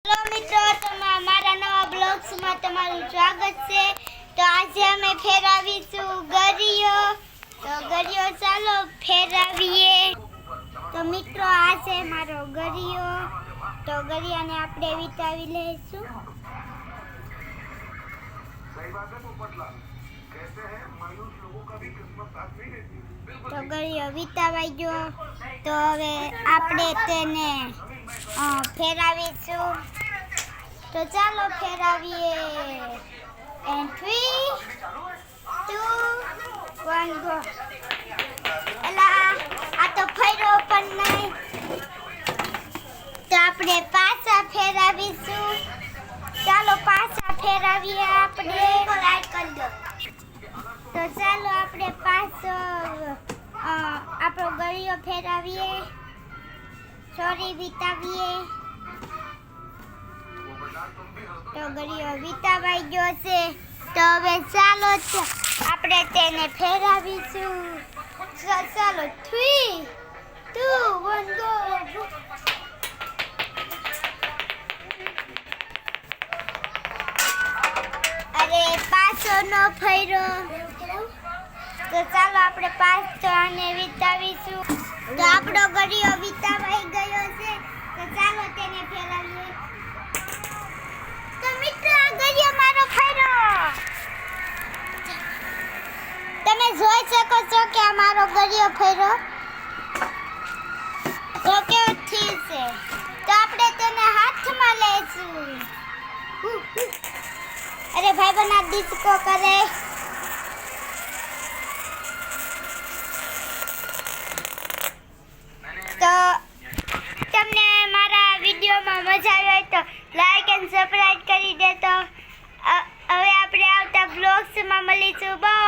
Hello મિત્રો, મારા નવા બ્લોગ્સમાં તમારું સ્વાગત છે। તો આજે અમે ફેરવીશું ગરિયો। તો ગરિયો ચાલો ફેરવીએ। તો મિત્રો આ છે મારો ગરિયો। તો ગરિયાને આપણે વિતાવી લઈશું। તો ગરિયો વિતાવાઈ ગયો। તો હવે આપણે તેને ફેરવીશું। તો ચાલો ફેરવીએ। And 3 2 1 go. એલા આ તો ફેરો પણ નહીં। તો આપણે પાછા ફેરવીશું। ચાલો પાછા ફેરવીએ આપણે। લાઈક કરી દો। તો ચાલો આપણે પાછો આપણો ગળિયો ફેરવીએ। સોરી વિતાવીએ। તો ગળિયો વિતાવાઈ ગયો છે। તો હવે ચાલો આપણે તેને ફેરવીશું। ચાલો 3 2 1 ગો। અરે પાછો નો ફેરો। તો ચાલો આપણે પાછો આને વિતાવીશું। તો આપણો ગળિયો વિતાવાઈ ગયો છે। તો ચાલો તેને ફેરવીએ। તો મિત્રો આ ગળિયો મારો ફેરો। તમે જોઈ શકો છો કે આ મારો ગળિયો ફેરો। તો કેવો ઠીક છે। તો આપણે તેને હાથમાં લઈશું। અરે ભાઈ બના ડિસ્કો કરે। તો તમને મારા વિડીયોમાં મજા આવી હોય તો લાઈક એન્ડ સબસ્ક્રાઇબ કરી દેતો। હવે આપણે આવતા બ્લોગ્સમાં મળીશું। બાય।